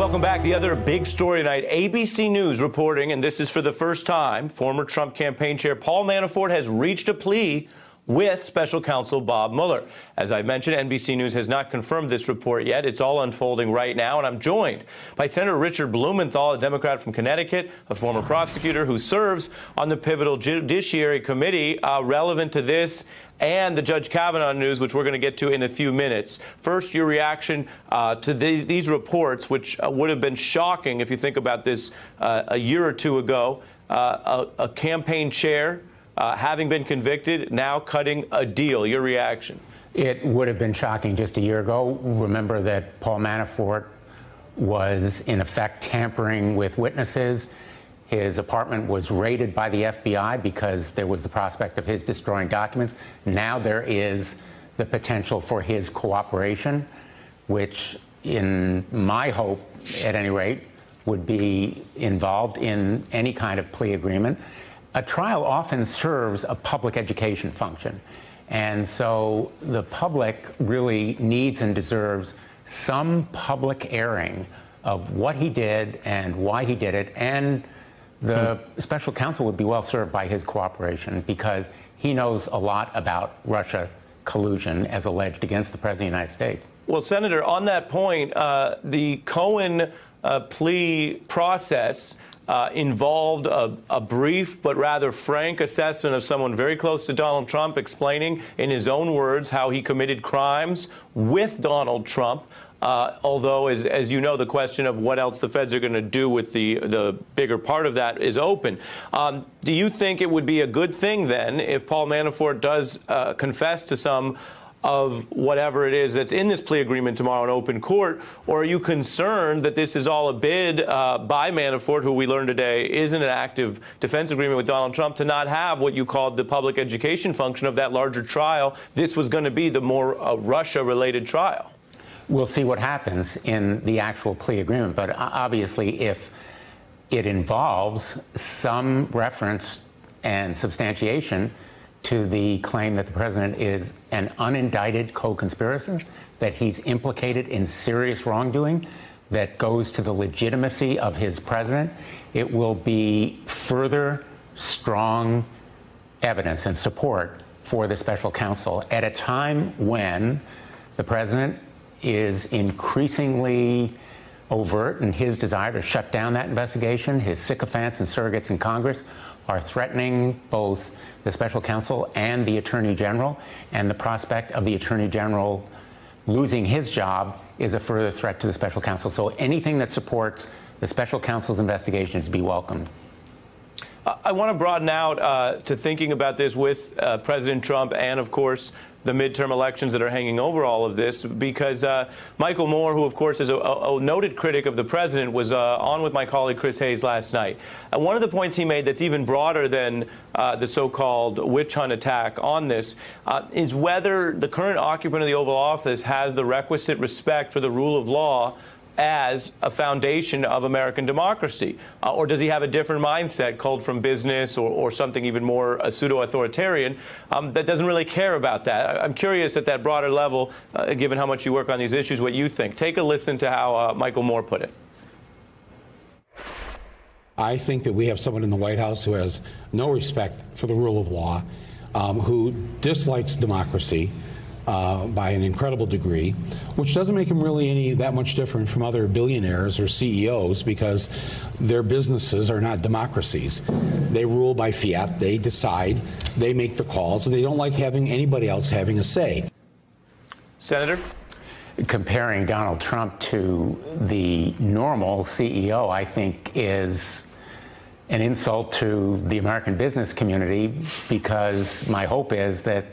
Welcome back. The other big story tonight, ABC News reporting, and this is for the first time, former Trump campaign chair Paul Manafort has reached a plea with special counsel Bob Mueller. As I mentioned, NBC News has not confirmed this report yet. It's all unfolding right now, and I'm joined by Senator Richard Blumenthal, a Democrat from Connecticut, a former prosecutor who serves on the pivotal Judiciary Committee relevant to this and the Judge Kavanaugh news, which we're going to get to in a few minutes. First, your reaction to these reports, which would have been shocking if you think about this a year or two ago. A campaign chair having been convicted, now cutting a deal. Your reaction? It would have been shocking just a year ago. Remember that Paul Manafort was, in effect, tampering with witnesses. His apartment was raided by the FBI because there was the prospect of his destroying documents. Now there is the potential for his cooperation, which, in my hope, at any rate, would be involved in any kind of plea agreement. A trial often serves a public education function. And so the public really needs and deserves some public airing of what he did and why he did it. And the special counsel would be well served by his cooperation because he knows a lot about Russia collusion as alleged against the President of the United States. Well, Senator, on that point, the Cohen plea process involved a brief but rather frank assessment of someone very close to Donald Trump, explaining in his own words how he committed crimes with Donald Trump. Although, as you know, the question of what else the feds are going to do with the bigger part of that is open. Do you think it would be a good thing then if Paul Manafort does confess to some of whatever it is that's in this plea agreement tomorrow in open court? Or are you concerned that this is all a bid by Manafort, who we learned today is in an active defense agreement with Donald Trump, to not have what you called the public education function of that larger trial? This was going to be the more Russia-related trial. We'll see what happens in the actual plea agreement. But obviously, if it involves some reference and substantiation to the claim that the president is an unindicted co-conspirator, that he's implicated in serious wrongdoing that goes to the legitimacy of his president, it will be further strong evidence and support for the special counsel at a time when the president is increasingly overt in his desire to shut down that investigation. His sycophants and surrogates in Congress are threatening both the special counsel and the attorney general, and the prospect of the attorney general losing his job is a further threat to the special counsel. So anything that supports the special counsel's investigation is to be welcomed. I want to broaden out to thinking about this with President Trump and, of course, the midterm elections that are hanging over all of this, because Michael Moore, who, of course, is a noted critic of the president, was on with my colleague Chris Hayes last night. And one of the points he made that's even broader than the so-called witch hunt attack on this is whether the current occupant of the Oval Office has the requisite respect for the rule of law as a foundation of American democracy? Or does he have a different mindset, culled from business or something even more pseudo-authoritarian, that doesn't really care about that? I'm curious at that broader level, given how much you work on these issues, what you think. Take a listen to how Michael Moore put it. I think that we have someone in the White House who has no respect for the rule of law, who dislikes democracy by an incredible degree, which doesn't make him really that much different from other billionaires or CEOs, because their businesses are not democracies. They rule by fiat, they decide, they make the calls, and they don't like having anybody else having a say. Senator? Comparing Donald Trump to the normal CEO, I think, is an insult to the American business community, because my hope is that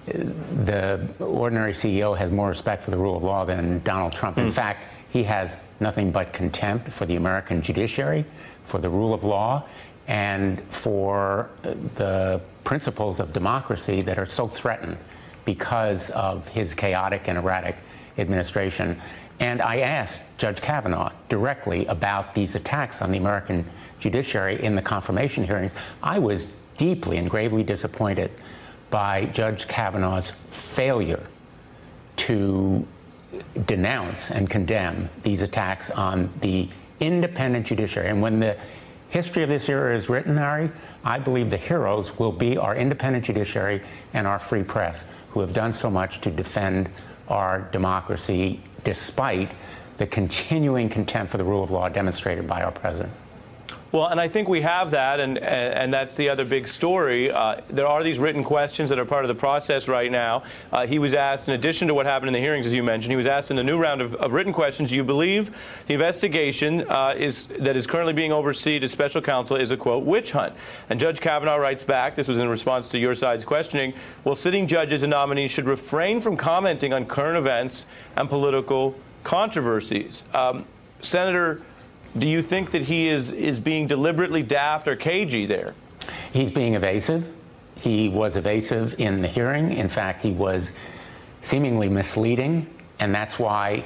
the ordinary CEO has more respect for the rule of law than Donald Trump. In fact, he has nothing but contempt for the American judiciary, for the rule of law, and for the principles of democracy that are so threatened because of his chaotic and erratic administration. And I asked Judge Kavanaugh directly about these attacks on the American judiciary in the confirmation hearings. I was deeply and gravely disappointed by Judge Kavanaugh's failure to denounce and condemn these attacks on the independent judiciary. And when the history of this era is written, Harry, I believe the heroes will be our independent judiciary and our free press, who have done so much to defend our democracy despite the continuing contempt for the rule of law demonstrated by our president. Well, and I think we have that, and that's the other big story. There are these written questions that are part of the process right now. He was asked, in addition to what happened in the hearings, as you mentioned, he was asked in the new round of written questions, do you believe the investigation that is currently being overseen as special counsel is a, quote, witch hunt? And Judge Kavanaugh writes back, this was in response to your side's questioning, well, sitting judges and nominees should refrain from commenting on current events and political controversies. Senator, do you think that he is being deliberately daft or cagey there? He's being evasive. He was evasive in the hearing. In fact, he was seemingly misleading. And that's why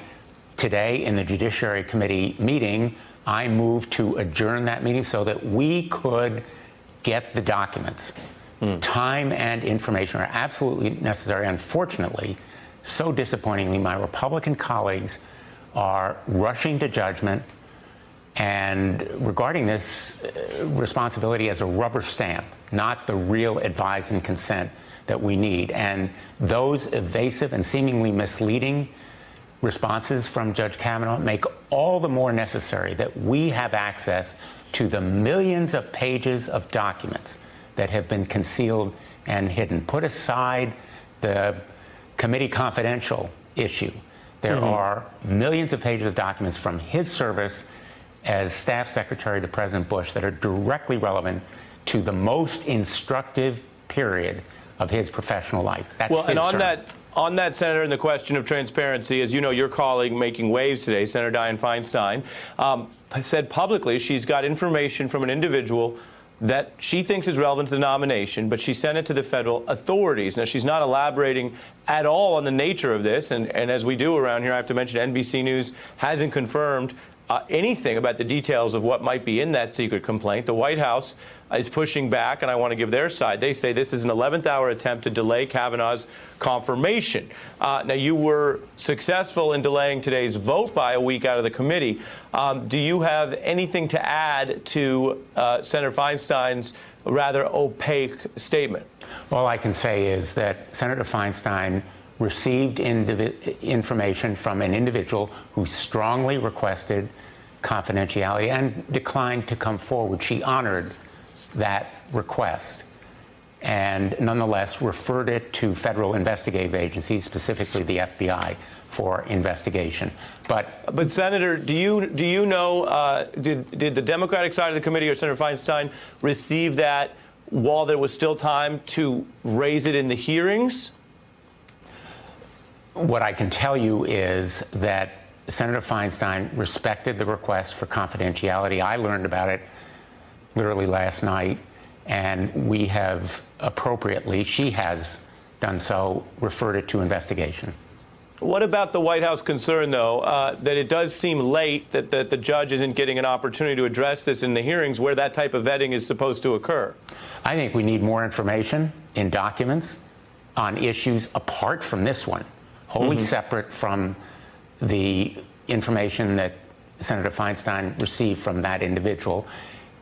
today in the Judiciary Committee meeting, I moved to adjourn that meeting so that we could get the documents. Time and information are absolutely necessary. Unfortunately, so disappointingly, my Republican colleagues are rushing to judgment and regarding this responsibility as a rubber stamp, not the real advice and consent that we need. And those evasive and seemingly misleading responses from Judge Kavanaugh make all the more necessary that we have access to the millions of pages of documents that have been concealed and hidden. Put aside the committee confidential issue. There are millions of pages of documents from his service as staff secretary to President Bush that are directly relevant to the most instructive period of his professional life. That's well, his and term. On that, Senator, in the question of transparency, as you know, your colleague making waves today, Senator Dianne Feinstein, said publicly she's got information from an individual that she thinks is relevant to the nomination, but she sent it to the federal authorities. Now, she's not elaborating at all on the nature of this, and as we do around here, I have to mention NBC News hasn't confirmed anything about the details of what might be in that secret complaint. The White House is pushing back, and I want to give their side. They say this is an 11th hour attempt to delay Kavanaugh's confirmation. Now, you were successful in delaying today's vote by a week out of the committee. Do you have anything to add to Senator Feinstein's rather opaque statement? All I can say is that Senator Feinstein received information from an individual who strongly requested confidentiality and declined to come forward. She honored that request and nonetheless referred it to federal investigative agencies, specifically the FBI, for investigation. But Senator, do you know, did the Democratic side of the committee or Senator Feinstein receive that while there was still time to raise it in the hearings? What I can tell you is that Senator Feinstein respected the request for confidentiality. I learned about it literally last night, and we have appropriately, she has done so, referred it to investigation. What about the White House concern, though, that it does seem late that the judge isn't getting an opportunity to address this in the hearings where that type of vetting is supposed to occur? I think we need more information in documents on issues apart from this one, wholly separate from the information that Senator Feinstein received from that individual.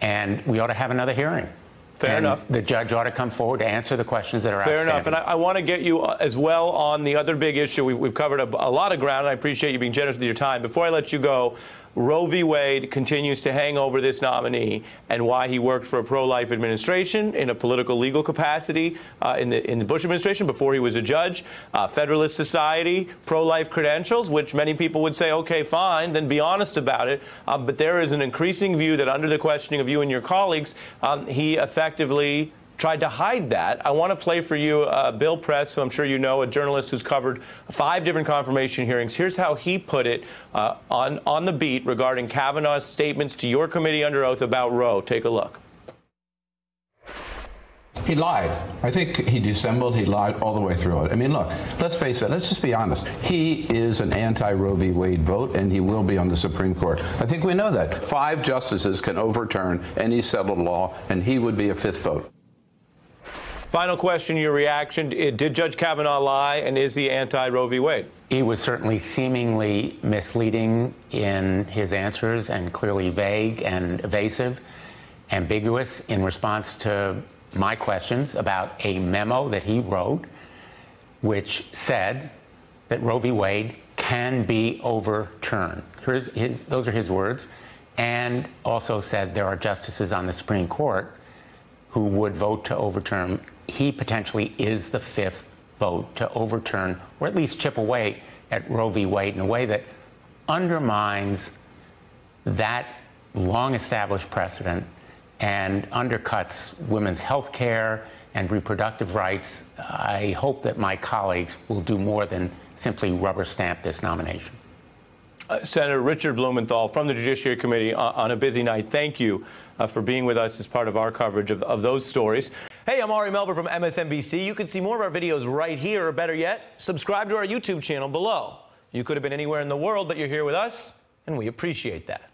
And we ought to have another hearing. Fair enough. The judge ought to come forward to answer the questions that are outstanding. Fair enough. And I want to get you as well on the other big issue. We've covered a lot of ground, and I appreciate you being generous with your time. Before I let you go, Roe v. Wade continues to hang over this nominee and why he worked for a pro-life administration in a political legal capacity in the Bush administration before he was a judge, Federalist Society, pro-life credentials, which many people would say, okay, fine, then be honest about it. But there is an increasing view that under the questioning of you and your colleagues, he effectively tried to hide that. I want to play for you Bill Press, who I'm sure you know, a journalist who's covered 5 different confirmation hearings. Here's how he put it on the beat regarding Kavanaugh's statements to your committee under oath about Roe. Take a look. He lied. I think he dissembled. He lied all the way through it. I mean, look, let's face it. Let's just be honest. He is an anti-Roe v. Wade vote, and he will be on the Supreme Court. I think we know that. 5 justices can overturn any settled law, and he would be a 5th vote. Final question, your reaction. Did Judge Kavanaugh lie, and is he anti-Roe v. Wade? He was certainly seemingly misleading in his answers and clearly vague and evasive, ambiguous in response to my questions about a memo that he wrote which said that Roe v. Wade can be overturned. Those are his words, and also said there are justices on the Supreme Court who would vote to overturn. He potentially is the fifth vote to overturn, or at least chip away at Roe v. Wade in a way that undermines that long-established precedent and undercuts women's health care and reproductive rights. I hope that my colleagues will do more than simply rubber stamp this nomination. Senator Richard Blumenthal from the Judiciary Committee on a busy night. Thank you for being with us as part of our coverage of those stories. Hey, I'm Ari Melber from MSNBC. You can see more of our videos right here, or better yet, subscribe to our YouTube channel below. You could have been anywhere in the world, but you're here with us, and we appreciate that.